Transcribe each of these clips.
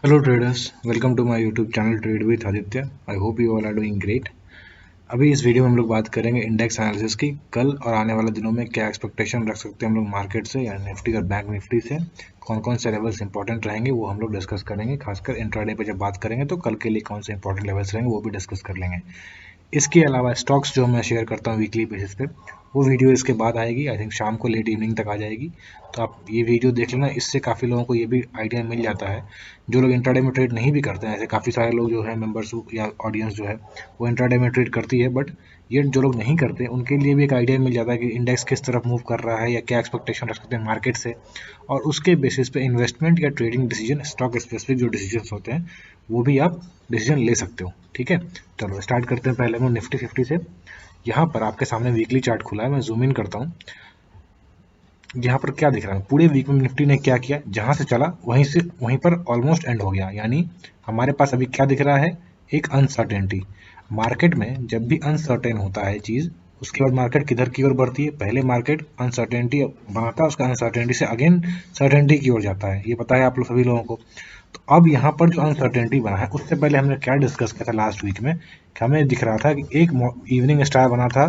Hello traders, welcome to my YouTube channel Trade with Aditya. I hope you all are doing great. अभी इस video में हम लोग बात करेंगे इंडेक्स एनालिसिस की। कल और आने वाले दिनों में क्या एक्सपेक्टेशन रख सकते हैं हम लोग मार्केट से या निफ्टी और बैंक निफ्टी से, कौन कौन से लेवल्स इंपॉर्टेंट रहेंगे वो हम लोग डिस्कस करेंगे। खासकर इंट्राडे पे जब बात करेंगे तो कल के लिए कौन से इंपॉर्टेंट लेवल्स रहेंगे वो भी डिस्कस कर लेंगे। इसके अलावा स्टॉक्स जो मैं शेयर करता हूँ वीकली बेसिस पे, वो वीडियो इसके बाद आएगी। आई थिंक शाम को लेट इवनिंग तक आ जाएगी, तो आप ये वीडियो देख लेना। इससे काफ़ी लोगों को ये भी आइडिया मिल जाता है जो लोग इंट्राडे में ट्रेड नहीं भी करते हैं। ऐसे काफ़ी सारे लोग जो है मेंबर्स या ऑडियंस जो है वो इंट्राडे में ट्रेड करती है, बट ये जो लोग नहीं करते उनके लिए भी एक आइडिया मिल जाता है कि इंडेक्स किस तरफ मूव कर रहा है या क्या एक्सपेक्टेशन रख सकते हैं मार्केट से, और उसके बेसिस पे इन्वेस्टमेंट या ट्रेडिंग डिसीजन, स्टॉक स्पेसिफिक जो डिसीजन होते हैं वो भी आप डिसीजन ले सकते हो। ठीक है, चलो स्टार्ट करते हैं पहले हम निफ्टी 50 से। यहाँ पर आपके सामने वीकली चार्ट खुला है, मैं जूम इन करता हूँ। यहाँ पर क्या दिख रहा है, पूरे वीक में निफ्टी ने क्या किया, जहां से चला वहीं पर ऑलमोस्ट एंड हो गया। यानी हमारे पास अभी क्या दिख रहा है, एक अनसर्टेनिटी। मार्केट में जब भी अनसर्टेन होता है चीज, उसके बाद मार्केट किधर की ओर बढ़ती है, पहले मार्केट अनसर्टेनिटी बनाता है, उसका अनसर्टेनिटी से अगेन सर्टेनिटी की ओर जाता है। ये पता है आप लोग सभी लोगों को। तो अब यहाँ पर जो अनसर्टेनिटी बना है, उससे पहले हमने क्या डिस्कस किया था लास्ट वीक में, कि हमें दिख रहा था कि एक इवनिंग स्टार बना था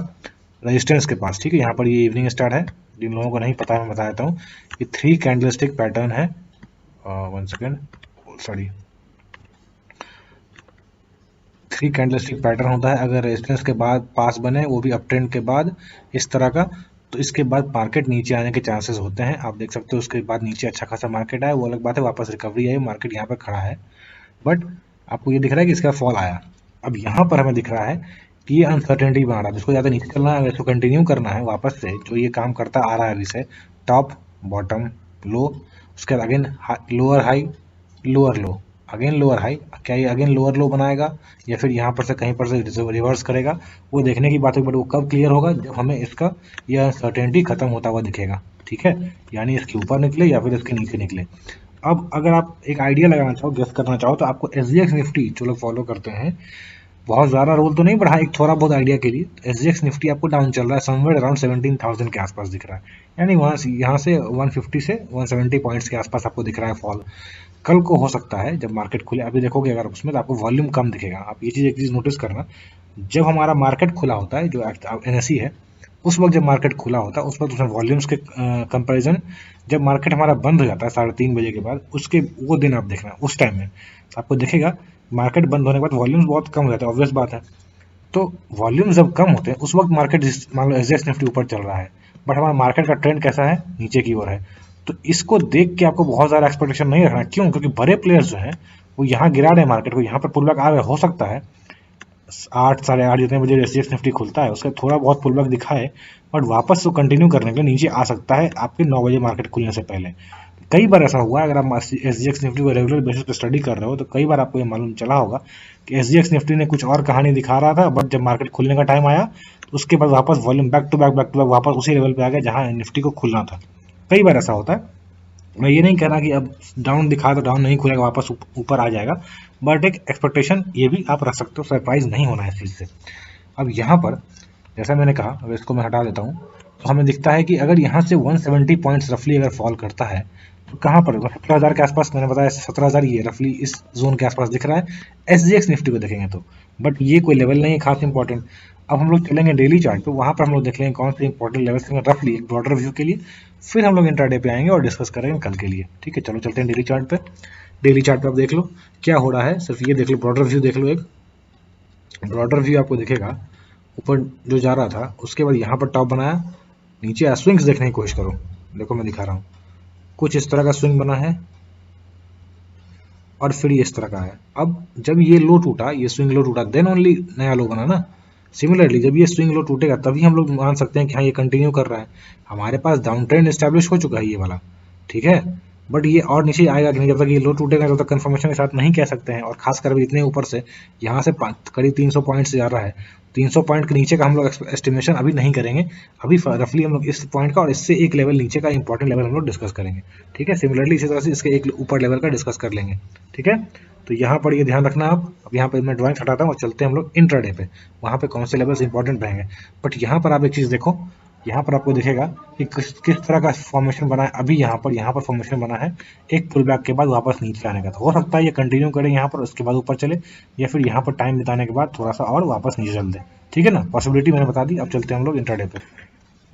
रेजिस्टेंस के पास। ठीक है, यहाँ पर ये इवनिंग स्टार है, जिन लोगों को नहीं पता है मैं बता देता हूँ। ये 3 कैंडलस्टिक पैटर्न है। 1 सेकेंड, सॉरी, 3 कैंडलस्टिक पैटर्न होता है। अगर रेजिस्टेंस के बाद पास बने, वो भी अप ट्रेंड के बाद इस तरह का, तो इसके बाद मार्केट नीचे आने के चांसेस होते हैं। आप देख सकते हो उसके बाद नीचे अच्छा खासा मार्केट आया, वो अलग बात है, वापस रिकवरी आई, मार्केट यहाँ पर खड़ा है। बट आपको ये दिख रहा है कि इसका फॉल आया। अब यहाँ पर हमें दिख रहा है कि ये अनसर्टेनिटी बना रहा है, जिसको ज़्यादा नीचे चलना है, इसको कंटिन्यू करना है वापस से, जो ये काम करता आ रहा है अभी से, टॉप बॉटम लो, उसके बाद अगेन लोअर हाई लोअर लो, अगेन लोअर हाई। क्या ये अगेन लोअर लो बनाएगा या फिर यहाँ पर से कहीं पर से रिवर्स करेगा, वो देखने की बात है। बट वो कब क्लियर होगा, जब हमें इसका यह अनसर्टेनिटी खत्म होता हुआ दिखेगा। ठीक है, यानी इसके ऊपर निकले या फिर इसके नीचे निकले। अब अगर आप एक आइडिया लगाना चाहो, गेस करना चाहो, तो आपको एसजीएक्स निफ्टी जो लोग फॉलो करते हैं, बहुत ज़्यादा रोल तो नहीं बढ़ा, एक थोड़ा बहुत आइडिया के लिए एसजीएक्स निफ्टी आपको डाउन चल रहा है, समवेयर अराउंड 17,000 के आसपास दिख रहा है। यानी वहाँ से यहाँ से 150 से 170 पॉइंट्स के आसपास आपको दिख रहा है फॉल। कल को हो सकता है जब मार्केट खुले, अभी देखोगे अगर उसमें, तो आपको वॉल्यूम कम दिखेगा। आप ये चीज़ एक चीज़ नोटिस करना, जब हमारा मार्केट खुला होता है, जो एनएसई है, उस वक्त जब मार्केट खुला होता है उस वक्त उसमें वॉल्यूम्स के कंपैरिजन, जब मार्केट हमारा बंद हो जाता है 3:30 बजे के बाद, उसके वो दिन आप देखना, उस टाइम में आपको दिखेगा मार्केट बंद होने के बाद वॉल्यूम्स बहुत कम हो जाते हैं, ऑब्वियस बात है। तो वॉल्यूम्स जब कम होते हैं उस वक्त मार्केट, मान लो एसजीएक्स निफ्टी ऊपर चल रहा है, बट हमारा मार्केट का ट्रेंड कैसा है, नीचे की ओर है। तो इसको देख के आपको बहुत ज़्यादा एक्सपेक्टेशन नहीं रखना। क्यों? क्योंकि बड़े प्लेयर्स जो हैं वो यहाँ गिरा रहे हैं मार्केट को, यहाँ पर पुल बैक आ रहा है। हो सकता है 8 साढ़े 8 जितने बजे एसजीएक्स निफ्टी खुलता है उसका थोड़ा बहुत पुल बैक दिखा है, बट वापस तो कंटिन्यू करने के लिए नीचे आ सकता है आपके 9 बजे मार्केट खुलने से पहले। कई बार ऐसा हुआ है, अगर आप एसजीएक्स निफ्टी को रेगुलर बेसिस पे स्टडी कर रहे हो तो कई बार आपको ये मालूम चला होगा कि एसजीएक्स निफ्टी ने कुछ और कहानी दिखा रहा था, बट जब मार्केट खुलने का टाइम आया तो उसके बाद वापस वॉल्यूम बैक टू बैक वापस उसी लेवल पे आ गया जहां निफ्टी को खुलना था। कई बार ऐसा होता है। मैं ये नहीं कह रहा कि अब डाउन दिखा तो डाउन नहीं खुलेगा, वापस ऊपर आ जाएगा, बट एक एक्सपेक्टेशन ये भी आप रख सकते हो, सरप्राइज नहीं होना है इस चीज़ से। अब यहाँ पर जैसा मैंने कहा, अब इसको मैं हटा देता हूँ, तो हमें दिखता है कि अगर यहाँ से 170 पॉइंट्स रफली अगर फॉल करता है तो कहाँ पर 17,000 के आसपास, मैंने बताया 17,000 ये रफली इस जोन के आसपास दिख रहा है एसजीएक्स निफ्टी को देखेंगे तो। बट ये कोई लेवल नहीं है खास इंपॉर्टेंट। अब हम लोग चलेंगे डेली चार्ट पे, वहाँ पर हम लोग देख लेंगे कौन से इंपॉर्टेंट लेवल्स हैं रफली एक ब्रॉडर व्यू के लिए, फिर हम लोग इंट्राडे पे आएंगे और डिस्कस करेंगे कल के लिए। ठीक है, चलो चलते हैं डेली चार्ट पे। डेली चार्ट पे आप देख लो क्या हो रहा है, सिर्फ ये देख लो, ब्रॉडर व्यू देख लो। एक ब्रॉडर व्यू आपको दिखेगा, ऊपर जो जा रहा था उसके बाद यहाँ पर टॉप बनाया, नीचे स्विंग्स देखने की कोशिश करो। देखो मैं दिखा रहा हूँ, कुछ इस तरह का स्विंग बना है और फिर ये इस तरह का है। अब जब ये लो टूटा, ये स्विंग लो टूटा, देन ओनली नया लो बना ना। सिमिलरली जब ये स्विंग लो टूटेगा तभी हम लोग मान सकते हैं कि हाँ ये कंटिन्यू कर रहा है, हमारे पास डाउन ट्रेंड एस्टैब्लिश हो चुका है ये वाला। ठीक है, बट ये और नीचे आएगा कि नहीं, जब तक ये लो टूटेगा तब तक कंफर्मेशन के साथ नहीं कह सकते हैं। और खासकर अभी इतने ऊपर से, यहाँ से करीब 300 पॉइंट से जा रहा है, 300 पॉइंट के नीचे का हम लोग एस्टिमेशन अभी नहीं करेंगे। अभी रफली हम लोग इस पॉइंट का और इससे एक लेवल नीचे का इंपॉर्टेंट लेवल हम लोग डिस्कस करेंगे। ठीक है, सिमिलरली इसी तरह से इसके एक ऊपर लेवल का डिस्कस कर लेंगे। ठीक है, तो यहाँ पर ये ध्यान रखना आप। अब यहाँ पे मैं ड्राइंग हटाता हूँ और चलते हैं हम लोग इंट्राडे पे, वहाँ पे कौन से लेवल्स इंपॉर्टेंट रहेंगे। बट यहाँ पर आप एक चीज़ देखो, यहाँ पर आपको दिखेगा कि किस तरह का फॉर्मेशन बना है। अभी यहाँ पर फॉर्मेशन बना है एक पुल बैक के बाद वापस नीचे आने का। तो हो सकता है ये कंटिन्यू करें यहाँ पर, उसके बाद ऊपर चले, या फिर यहाँ पर टाइम बिताने के बाद थोड़ा सा और वापस नीचे चल दे। ठीक है ना, पॉसिबिलिटी मैंने बता दी। अब चलते हैं हम लोग इंट्राडे पे।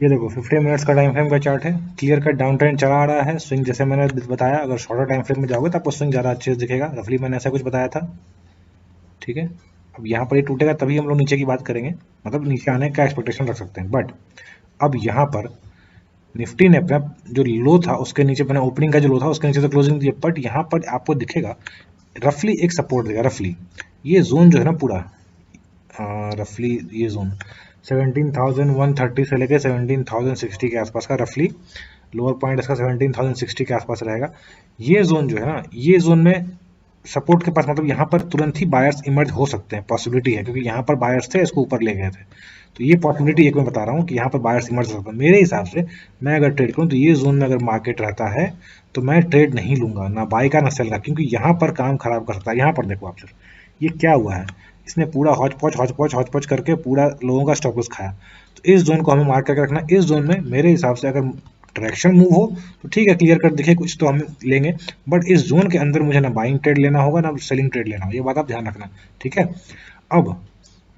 ये देखो 15 मिनट्स का टाइम फ्रेम का चार्ट है, क्लियर कट डाउन ट्रेंड चला आ रहा है। स्विंग जैसे मैंने बताया, अगर शॉर्टर टाइम फ्रेम में जाओगे तो आपको स्विंग ज़्यादा अच्छे से दिखेगा, रफली मैंने ऐसा कुछ बताया था। ठीक है, अब यहाँ पर ये टूटेगा तभी हम लोग नीचे की बात करेंगे, मतलब नीचे आने का एक्सपेक्टेशन रख सकते हैं। बट अब यहाँ पर निफ्टी ने अपना जो लो था उसके नीचे, अपना ओपनिंग का जो लो था उसके नीचे तो क्लोजिंग दी, बट यहाँ पर आपको दिखेगा रफली एक सपोर्ट देगा। रफली ये जोन जो है ना पूरा, रफली ये जोन 17,130 से लेकर 17,060 के आसपास का रफली लोअर पॉइंट इसका 17,060 के आसपास रहेगा। ये जोन जो है ना, ये जोन में सपोर्ट के पास, मतलब यहाँ पर तुरंत ही बायर्स इमर्ज हो सकते हैं, पॉसिबिलिटी है, क्योंकि यहाँ पर बायर्स थे, इसको ऊपर ले गए थे। तो ये पॉसिबिलिटी एक मैं बता रहा हूँ कि यहाँ पर बायर्स इमर्ज हो सकते हैं। मेरे हिसाब से मैं अगर ट्रेड करूँ तो ये जोन में अगर मार्केट रहता है तो मैं ट्रेड नहीं लूंगा, ना बाई का ना सेल का, क्योंकि यहाँ पर काम खराब कर सकता है। यहाँ पर देखो आप सिर्फ ये क्या हुआ है, इसने पूरा हौच पौच करके पूरा लोगों का स्टॉप लॉस खाया। तो इस जोन को हमें मार्क करके रखना। इस जोन में मेरे हिसाब से अगर डायरेक्शन मूव हो तो ठीक है, क्लियर कट दिखे कुछ तो हम लेंगे, बट इस जोन के अंदर मुझे ना बाइंग ट्रेड लेना होगा ना सेलिंग ट्रेड लेना होगा, ये बात आप ध्यान रखना। ठीक है, अब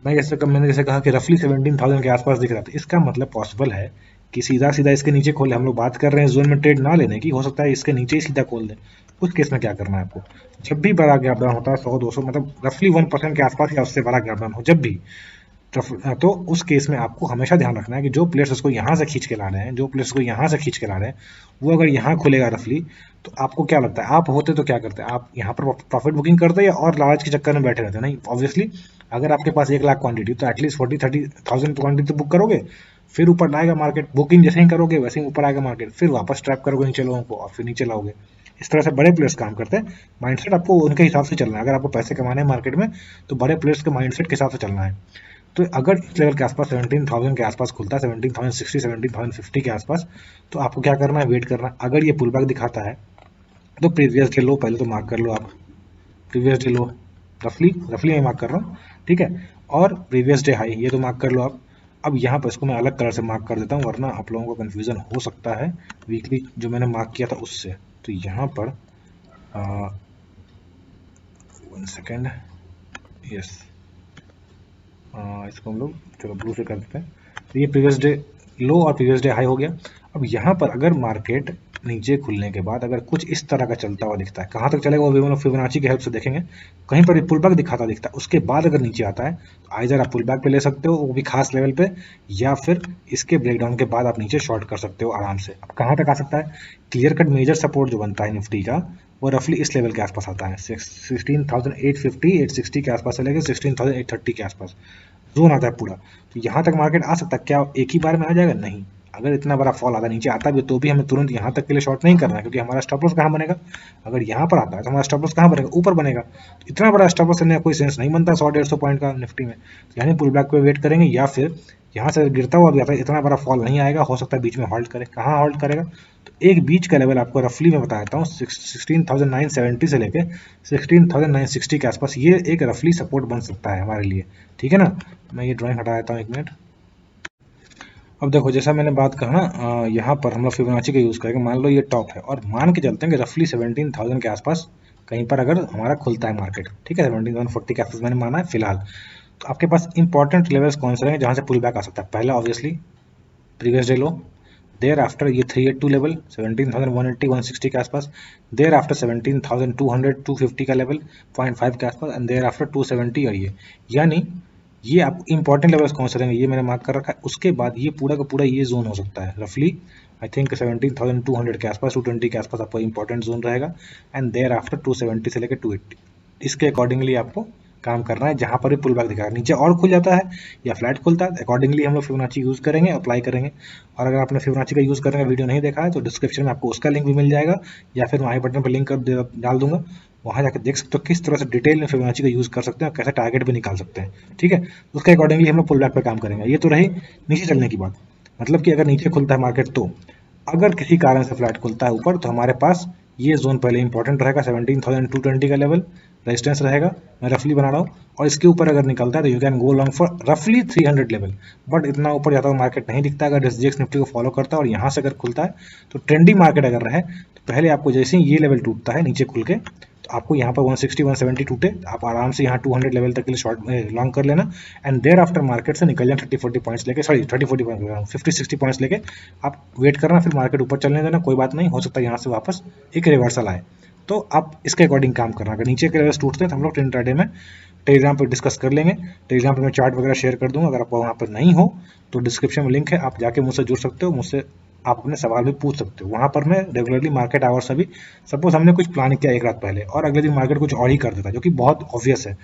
मैंने जैसे कहा कि रफली 17,000 के आसपास दिख रहा था, इसका मतलब पॉसिबल है कि सीधा सीधा इसके नीचे खोले। हम लोग बात कर रहे हैं जोन में ट्रेड ना लेने की, हो सकता है इसके नीचे ही सीधा खोल दे। उस केस में क्या करना है आपको, जब भी बड़ा गैप डाउन होता है 100-200, मतलब रफली 1% के आसपास या उससे बड़ा गैप डाउन हो जब भी, तो उस केस में आपको हमेशा ध्यान रखना है कि जो प्लेयर्स उसको यहाँ से खींच के ला रहे हैं, जो प्लेयर्स को यहाँ से खींच के ला रहे हैं, वो अगर यहाँ खुलेगा रफली, तो आपको क्या लगता है आप होते तो क्या करते हैं, आप यहाँ पर प्रॉफिट बुकिंग करते या और लालच के चक्कर में बैठे रहते? नहीं, ऑब्वियसली अगर आपके पास 1 लाख क्वांटिटी तो एटलीस्ट 40-30,000 क्वांटिटी तो बुक करोगे, फिर ऊपर आएगा मार्केट। बुकिंग जैसे ही करोगे वैसे ही ऊपर आएगा मार्केट, फिर वापस ट्रैप करोगे नीचे लोगों को और फिर नीचे लाओगे। इस तरह से बड़े प्लेयर्स काम करते हैं। माइंडसेट आपको उनके हिसाब से चलना है। अगर आपको पैसे कमाने हैं मार्केट में तो बड़े प्लेयर्स के माइंडसेट के हिसाब से चलना है। तो अगर इस लेवल के आसपास 17,000 के आसपास खुलता है, 17,060 17,050 के आसपास, तो आपको क्या करना है, वेट करना। अगर ये पुल बैक दिखाता है तो प्रीवियस डे लो पहले तो मार्क कर लो आप, प्रीवियस डे लो रफली मैं मार्क कर रहा हूँ। ठीक है, और प्रीवियस डे हाई ये तो मार्क कर लो आप। अब यहाँ पर इसको मैं अलग कलर से मार्क कर देता हूँ, वरना आप लोगों को कन्फ्यूजन हो सकता है वीकली जो मैंने मार्क किया था उससे। तो यहाँ पर 1 सेकेंड, यस, इसको हम लोग चलो ब्लू से कर देते हैं। तो ये प्रीवियस डे लो और प्रीवियस डे हाई हो गया। अब यहाँ पर अगर मार्केट नीचे खुलने के बाद अगर कुछ इस तरह का चलता हुआ दिखता है, कहाँ तक चलेगा वो भी हम लोग फिबोनाची की हेल्प से देखेंगे। कहीं पर पुल बैक दिखाता दिखता है, उसके बाद अगर नीचे आता है तो आइदर आप पुल बैक पे ले सकते हो वो भी खास लेवल पे, या फिर इसके ब्रेकडाउन के बाद आप नीचे शॉर्ट कर सकते हो आराम से। अब कहाँ तक आ सकता है, क्लियर कट मेजर सपोर्ट जो बनता है निफ्टी का वो रफली इस लेवल के आसपास आता है, 16,850 860 के आसपास से लेकर 16,830 के आसपास जोन आता है पूरा। तो यहाँ तक मार्केट आ सकता है। क्या एक ही बार में आ जाएगा? नहीं, अगर इतना बड़ा फॉल आता नीचे आता भी तो भी हमें तुरंत यहाँ तक के लिए शॉर्ट नहीं करना है, क्योंकि हमारा स्टॉप लॉस कहाँ बनेगा, अगर यहाँ पर आता है तो हमारा स्टॉप लॉस कहाँ बनेगा, ऊपर बनेगा। तो इतना बड़ा स्टॉप लॉस करने का कोई सेंस नहीं बनता 100-150 पॉइंट का निफ्टी में। तो यानी पुल बैक पे वेट करेंगे, या फिर यहाँ से गिरता हुआ भी आता है, इतना बड़ा फॉल नहीं आएगा, हो सकता है बीच में हॉल्ट करे। कहाँ हॉल्ट करेगा, तो एक बीच का लेवल आपको रफली मैं बता देता हूँ 16,970 से लेके 16,960 के आसपास, ये एक रफली सपोर्ट बन सकता है हमारे लिए। ठीक है ना, मैं ये ड्राइंग हटा देता हूँ 1 मिनट। अब देखो जैसा मैंने बात कहा ना, यहाँ पर हम लोग फिबोनाची का यूज़ करेंगे। मान लो ये टॉप है और मान के चलते हैं कि रफली 17,000 के आसपास कहीं पर अगर हमारा खुलता है मार्केट, ठीक है, 17,140 के आसपास मैंने माना है फिलहाल। तो आपके पास इंपॉर्टेंट लेवल्स कौन से रहेंगे जहाँ से पुल बैक आ सकता है? पहला obviously previous day low, thereafter ये 382 लेवल 17,180 160 के आसपास, देयर आफ्टर 17,200 250 का लेवल 0.5 के आसपास, एंड देयर आफ्टर 270 और यानी ये आप इंपॉर्टेंट लेवल्स कौन से रहेंगे ये मैंने मार्क कर रखा है। उसके बाद ये पूरा का पूरा ये जोन हो सकता है रफली आई थिंक 17,200 के आसपास 220 के आसपास आपको इंपॉर्टेंट जोन रहेगा, एंड देयर आफ्टर 270 से लेकर 280 इसके अकॉर्डिंगली आपको काम करना है। जहाँ पर भी पुल बैक दिखा है नीचे और खुल जाता है या फ्लैट खुलता है, अकॉर्डिंगली हम लोग फिबोनाची यूज़ करेंगे, अप्लाई करेंगे। और अगर आपने फिबोनाची का यूज़ करने का वीडियो नहीं देखा है तो डिस्क्रिप्शन में आपको उसका लिंक भी मिल जाएगा, या फिर मैं आई बटन पर लिंक डाल दूंगा, वहाँ जाकर देख सकते हो किस तरह से डिटेल में फिबोनाची का यूज़ कर सकते हैं और कैसे टारगेट भी निकाल सकते हैं। ठीक है, उसके अकॉर्डिंगली हम लोग पुल बैक पर काम करेंगे। ये तो रही नीचे चलने की बात, मतलब कि अगर नीचे खुलता है मार्केट तो अगर किसी कारण से फ्लैट खुलता है ऊपर तो हमारे पास ये जोन पहले इंपॉर्टेंट रहेगा, 17,220 का लेवल रेजिस्टेंस रहेगा, मैं रफली बना रहा हूँ। और इसके ऊपर अगर निकलता है तो you can go long for रफली 300 लेवल, बट इतना ऊपर जाता हुआ मार्केट नहीं दिखता अगर SGX निफ्टी को फॉलो करता है और यहाँ से अगर खुलता है तो ट्रेंडी मार्केट अगर रहे तो पहले आपको जैसे ही ये लेवल टूटता है नीचे खुल के, तो आपको यहाँ पर 160 170 टूटे, आप आराम से यहाँ 200 लेवल तक के लिए शॉर्ट लॉन्ग कर लेना, एंड देयर आफ्टर मार्केट से निकल जाए 30-40 पॉइंट्स लेके, सॉरी 30-40 पॉइंट 50-60 पॉइंट्स लेके आप वेट करना, फिर मार्केट ऊपर चलने देना, कोई बात नहीं, हो सकता है यहाँ से वापस एक रिवर्सल आए, तो आप इसके अकॉर्डिंग काम करना। अगर नीचे के लेवल्स टूटते हैं तो हम लोग इंट्राडे में टेलीग्राम पर डिस्कस कर लेंगे, टेलीग्राम पर मैं चार्ट वगैरह शेयर कर दूंगा, अगर आप वहाँ पर नहीं हो तो डिस्क्रिप्शन में लिंक है, आप जाके मुझसे जुड़ सकते हो, मुझसे आप अपने सवाल भी पूछ सकते हो। वहाँ पर मैं रेगुलरली मार्केट आवर्स अभी, सपोज हमने कुछ प्लान किया एक रात पहले और अगले दिन मार्केट कुछ और ही कर देता है जो कि बहुत ऑब्वियस है,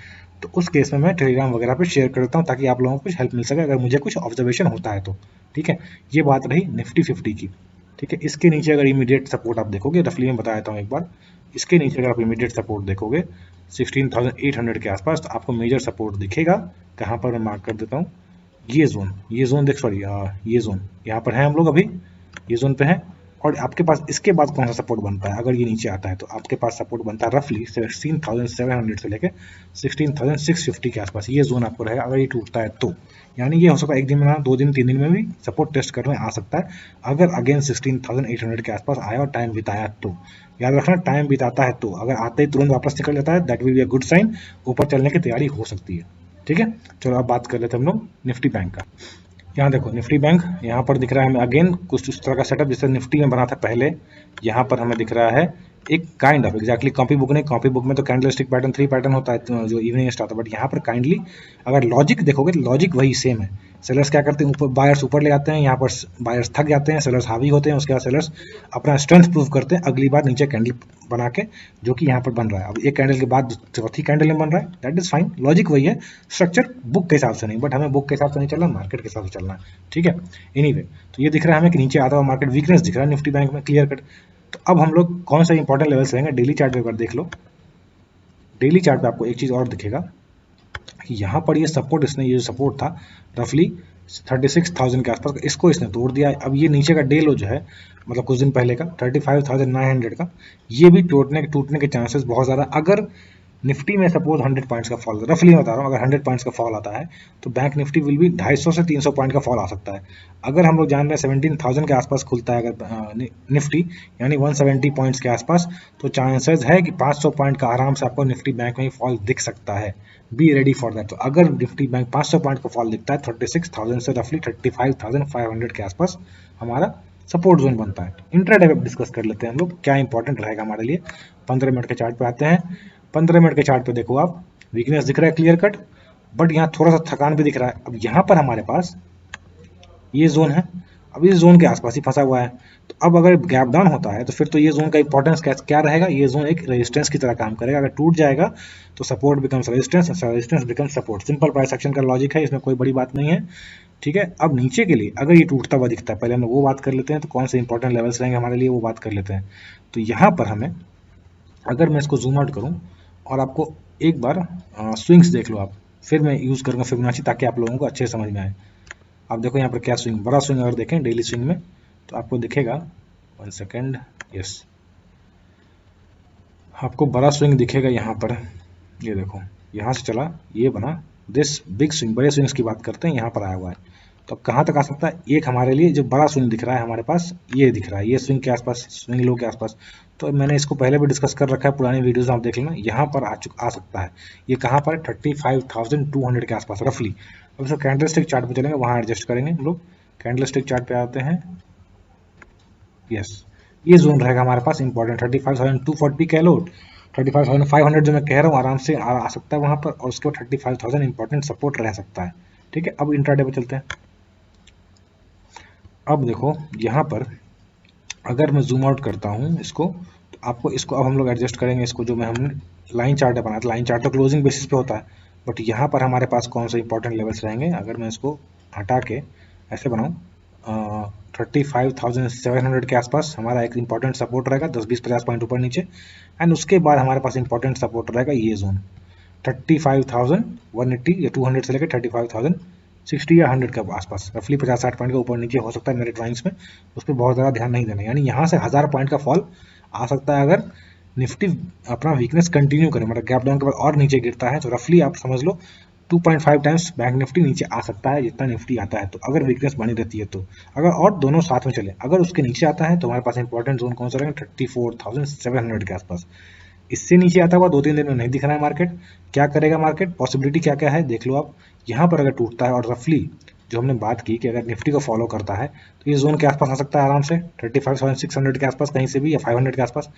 तो उस केस में मैं टेलीग्राम वगैरह पे शेयर कर देता हूँ ताकि आप लोगों को कुछ हेल्प मिल सके अगर मुझे कुछ ऑब्जर्वेशन होता है तो। ठीक है, ये बात रही निफ्टी 50 की। ठीक है, इसके नीचे अगर इमीडिएट सपोर्ट आप देखोगे, रफली मैं बता देता हूँ एक बार, इसके नीचे अगर आप इमीडिएट सपोर्ट देखोगे 16,800 के आसपास, तो आपको मेजर सपोर्ट दिखेगा। कहाँ पर मैं मार्क कर देता हूँ, ये जोन देख, सॉरी ये जोन यहाँ पर है, हम लोग अभी ये जोन पे है, और आपके पास इसके बाद कौन सा सपोर्ट बनता है, अगर ये नीचे आता है तो आपके पास सपोर्ट बनता है रफली 16,700 से लेके 16,650 के आसपास, ये जोन आपको रहेगा अगर ये टूटता है तो। यानी ये हो सकता है एक दिन में, 2 दिन 3 दिन में भी सपोर्ट टेस्ट करने आ सकता है अगर अगेन 16,800 के आसपास आया और टाइम बिताया तो। याद रखना, टाइम बिताता है तो, अगर आते ही तुरंत वापस निकल जाता है that will be a good sign, ऊपर चलने की तैयारी हो सकती है। ठीक है, चलो अब बात कर लेते हैं हम लोग निफ्टी बैंक का। यहाँ देखो निफ्टी बैंक यहाँ पर दिख रहा है हमें अगेन कुछ उस तरह का सेटअप जैसे निफ्टी में बना था पहले, यहाँ पर हमें दिख रहा है एक kind of exactly copy book नहीं, कॉपी बुक में तो कैंडलस्टिक पैटर्न 3 पैटर्न होता है जो इवनिंग स्टार्ट होता है, बट यहाँ पर काइंडली अगर लॉजिक देखोगे तो लॉजिक वही सेम है। सेलर्स क्या करते हैं, ऊपर बायर्स ऊपर ले जाते हैं, यहाँ पर बायर्स थक जाते हैं, सेलर्स हावी होते हैं, उसके बाद सेलर्स अपना स्ट्रेंथ प्रूव करते हैं, अगली बार नीचे कैंडल बना के, जो कि यहाँ पर बन रहा है। अब एक कैंडल के बाद चौथी कैंडल में बन रहा है, दैट इज फाइन, लॉजिक वही है, स्ट्रक्चर बुक के हिसाब से नहीं, बट हमें बुक के हिसाब से नहीं चलना, मार्केट के हिसाब से चलना है। ठीक है, एनीवे तो ये दिख रहा है हमें कि नीचे आता हुआ मार्केट वीकनेस दिख रहा है निफ्टी बैंक में क्लियर कट। तो अब हम लोग कौन सा इंपॉर्टेंट लेवल्स रहेंगे, डेली चार्ट पे एक बार देख लो। डेली चार्ट पे आपको एक चीज और दिखेगा कि यहाँ पर ये सपोर्ट, इसने ये सपोर्ट था रफली 36,000 के आसपास, इसको इसने तोड़ दिया है। अब ये नीचे का डे लो जो है, मतलब कुछ दिन पहले का 35,900 का, ये भी टूटने के चांसेस बहुत ज़्यादा। अगर निफ्टी में सपोज 100 पॉइंट्स का फॉल, रफली बता रहा हूँ, अगर 100 पॉइंट्स का फॉल आता है तो बैंक निफ्टी विल भी 250 से 300 पॉइंट का फॉल आ सकता है। अगर हम लोग जान रहे हैं 17,000 के आसपास खुलता है अगर निफ्टी, यानी 170 पॉइंट्स के आसपास, तो चांसेस है कि 500 पॉइंट का आराम से आपको निफ्टी बैंक में ही फॉल दिख सकता है। Be ready for that. तो अगर निफ्टी बैंक 500 पॉइंट का फॉल दिखता है 36,000 से रफली 35,500 के आसपास हमारा सपोर्ट जोन बनता है। इंट्राडे पे डिस्कस कर लेते हैं हम लोग क्या इंपॉर्टेंट रहेगा हमारे लिए। 15 मिनट के चार्ट पे आते हैं। 15 मिनट के चार्ट पे देखो आप, वीकनेस दिख रहा है क्लियर कट, बट यहाँ थोड़ा सा थकान भी दिख रहा है। अब यहाँ पर हमारे पास ये जोन है, अब इस जोन के आसपास ही फंसा हुआ है, तो अब अगर गैप डाउन होता है तो फिर तो ये जोन का इंपॉर्टेंस क्या रहेगा, ये जोन एक रेजिस्टेंस की तरह काम करेगा। अगर टूट जाएगा तो support becomes resistance, resistance becomes support. Simple price action का लॉजिक है, इसमें कोई बड़ी बात नहीं है। ठीक है, अब नीचे के लिए अगर ये टूटता हुआ दिखता है, पहले हम वो बात कर लेते हैं, तो कौन से इंपॉर्टेंट लेवल्स रहेंगे हमारे लिए वो बात कर लेते हैं। तो यहाँ पर हमें, अगर मैं इसको जूम आउट करूँ और आपको एक बार स्विंग्स देख लो आप, फिर मैं यूज़ करूँगा फिबोनाची ताकि आप लोगों को अच्छे समझ में आए। आप देखो यहाँ पर क्या स्विंग, बड़ा स्विंग अगर देखें डेली स्विंग में तो आपको दिखेगा, 1 सेकेंड, यस, आपको बड़ा स्विंग दिखेगा यहाँ पर। ये देखो यहाँ से चला, ये बना दिस बिग स्विंग, बड़े स्विंग्स की बात करते हैं, यहाँ पर आया हुआ है। तो अब कहाँ तक आ सकता है, एक हमारे लिए जो बड़ा स्विंग दिख रहा है हमारे पास, ये दिख रहा है, ये स्विंग के आसपास, स्विंग लो के आसपास। तो मैंने इसको पहले भी डिस्कस कर रखा है, पुरानी वीडियोस आप देख लेना, यहाँ पर आ सकता है। ये कहाँ पर, 35,200 के आसपास रफली। अब इसको कैंडल स्टिक चार्ट पे चलेंगे, वहाँ एडजस्ट करेंगे हम लोग। कैंडल स्टिक चार्ट पे आते हैं, यस, ये जोन रहेगा हमारे पास इंपॉर्टेंट, 35,240 कह लो, 35,500 जो मैं कह रहा हूँ आराम से आ सकता है वहाँ पर, और उसके बाद 35,000 इंपॉर्टेंट सपोर्ट रह सकता है। ठीक है, अब इंट्राडे पे चलते हैं। अब देखो यहाँ पर अगर मैं जूम आउट करता हूँ इसको, तो आपको इसको अब हम लोग एडजस्ट करेंगे, इसको जो मैं हमने लाइन चार्ट बनाया था, लाइन चार्ट तो क्लोजिंग बेसिस पे होता है, बट यहाँ पर हमारे पास कौन से इंपॉर्टेंट लेवल्स रहेंगे। अगर मैं इसको हटा के ऐसे बनाऊँ, 35,700 के आसपास हमारा एक इंपॉर्टेंट सपोर्ट रहेगा, 10-20-50 पॉइंट ऊपर नीचे, एंड उसके बाद हमारे पास इंपॉर्टेंट सपोर्ट रहेगा ये जोन 35,180 या 200 से लेकर 35,060 या 100 के आसपास, रफली 50-60 पॉइंट का ऊपर नीचे हो सकता है मेरे ड्राइंग्स में, उस पर बहुत ज़्यादा ध्यान नहीं देना। यानी यहाँ से 1000 पॉइंट का फॉल आ सकता है अगर निफ्टी अपना वीकनेस कंटिन्यू करे, मतलब गैप डाउन के बाद और नीचे गिरता है तो रफली आप समझ लो 2.5 टाइम्स बैंक निफ्टी नीचे आ सकता है जितना निफ्टी आता है, तो अगर वीकनेस बनी रहती है तो। अगर और दोनों साथ में चले, अगर उसके नीचे आता है तो हमारे पास इंपॉर्टेंट जोन कौन सा रहेगा, 34,700 के आसपास। इससे नीचे आता हुआ 2-3 दिन में नहीं दिख रहा है मार्केट। क्या करेगा मार्केट, पॉसिबिलिटी क्या क्या है देख लो आप। यहाँ पर अगर टूटता है और रफली जो हमने बात की कि अगर निफ्टी को फॉलो करता है तो ये जोन के आसपास आ सकता है आराम से 35,600 के आसपास कहीं से भी, या 500 के आसपास।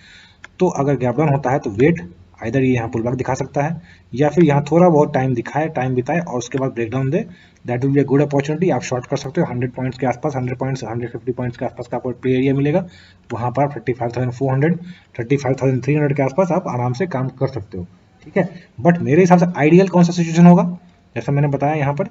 तो अगर गैप डाउन होता है तो वेट आइदर ये यहाँ पुल बैक दिखा सकता है, या फिर यहाँ थोड़ा बहुत टाइम दिखाए, टाइम बिताए और उसके बाद breakdown they. That will be a good opportunity. आप शॉर्ट कर सकते हो 100 पॉइंट्स के आसपास, 100 पॉइंट्स 150 पॉइंट्स के आसपास का आपको प्ले एरिया मिलेगा। वहाँ पर 35,400 35,300 के आसपास आप आराम से काम कर सकते हो, ठीक है। बट मेरे हिसाब से आइडियल कौन सा सिचुएशन होगा, जैसा मैंने बताया यहाँ पर,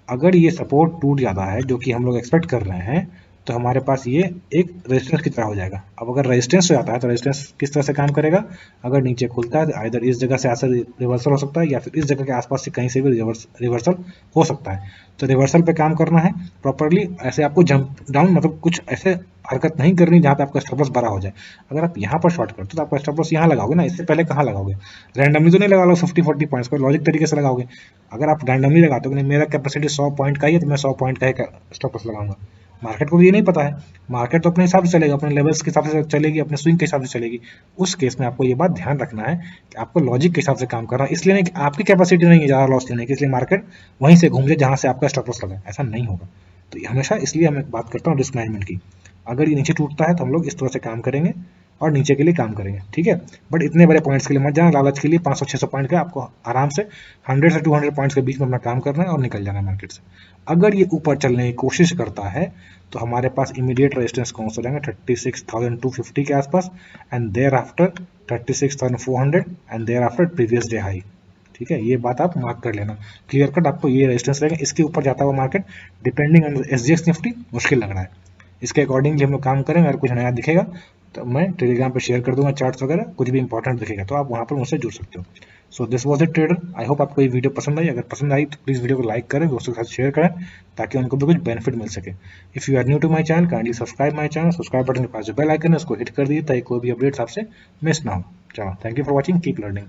अगर ये सपोर्ट टूट जाता है जो कि हम लोग एक्सपेक्ट कर रहे हैं, तो हमारे पास ये एक रेजिस्टेंस की तरह हो जाएगा। अब अगर रेजिस्टेंस हो जाता है तो रेजिस्टेंस किस तरह से काम करेगा, अगर नीचे खुलता है तो इधर इस जगह से ऐसा रिवर्सल हो सकता है, या फिर इस जगह के आसपास से कहीं से भी रिवर्सल हो सकता है। तो रिवर्सल पे काम करना है प्रॉपरली, ऐसे आपको जंप डाउन मतलब कुछ ऐसे हरकत नहीं करनी जहाँ पे आपका स्टॉप लॉस बड़ा हो जाए। अगर आप यहाँ पर शॉर्ट करते हो तो आपका स्टॉप लॉस यहाँ लगाओगे ना, इससे पहले कहाँ लगाओगे, रैंडमली तो नहीं लगा लो 50-40 पॉइंट्स पर, लॉजिक तरीके से लगाओगे। अगर आप रैंडमली लगाते हो कि नहीं मेरा कैपेसिटी 100 पॉइंट का ही है तो मैं 100 पॉइंट का ही स्टॉप लॉस लगाऊंगा, मार्केट को भी ये नहीं पता है, मार्केट तो अपने हिसाब से चलेगा, अपने लेवल्स के हिसाब से चलेगी, अपने स्विंग के हिसाब से चलेगी। उस केस में आपको ये बात ध्यान रखना है कि आपको लॉजिक के हिसाब से काम करना है, इसलिए नहीं कि आपकी कैपेसिटी नहीं है ज़्यादा लॉस लेने की, इसलिए मार्केट वहीं से घूम जाए जहाँ से आपका स्टॉप लॉस लगा, ऐसा नहीं होगा। तो ये हमेशा, इसलिए मैं बात करता हूँ रिस्क मैनेजमेंट की। अगर ये नीचे टूटता है तो हम लोग इस तरह से काम करेंगे और नीचे के लिए काम करेंगे, ठीक है। बट इतने बड़े पॉइंट्स के लिए मत जाना, लालच के लिए 500-600 पॉइंट का आपको आराम से 100 से 200 पॉइंट्स के बीच में अपना काम करना है और निकल जाना है मार्केट से। अगर ये ऊपर चलने की कोशिश करता है तो हमारे पास इमीडिएट रेजिस्टेंस कौन सा रहेगा, 36,250 के आसपास, and thereafter 36,400, and thereafter previous day high, ठीक है। ये बात आप मार्क कर लेना, क्लियर कट आपको ये रेजिस्टेंस रहेगा। इसके ऊपर जाता हुआ market depending on SGX Nifty मुश्किल लग रहा है, इसके अकॉर्डिंगली हम लोग काम करेंगे। अगर कुछ नया दिखेगा तो मैं टेलीग्राम पे शेयर कर दूंगा चार्ट्स वगैरह, कुछ भी इंपॉर्टेंट दिखेगा तो आप वहाँ पर मुझसे जुड़ सकते हो। So this was it trader, I hope आपको ये वीडियो पसंद आई। अगर पसंद आई तो प्लीज़ वीडियो को लाइक करें, दोस्तों के साथ शेयर करें ताकि उनको भी कुछ बेनिफिट मिल सके। If you are new to my channel kindly subscribe my channel, subscribe button के पास जो बेल आइकन है उसको हिट कर दीजिए ताकि कोई भी अपडेट्स आपसे मिस ना हो। चलो, thank you for watching, keep learning.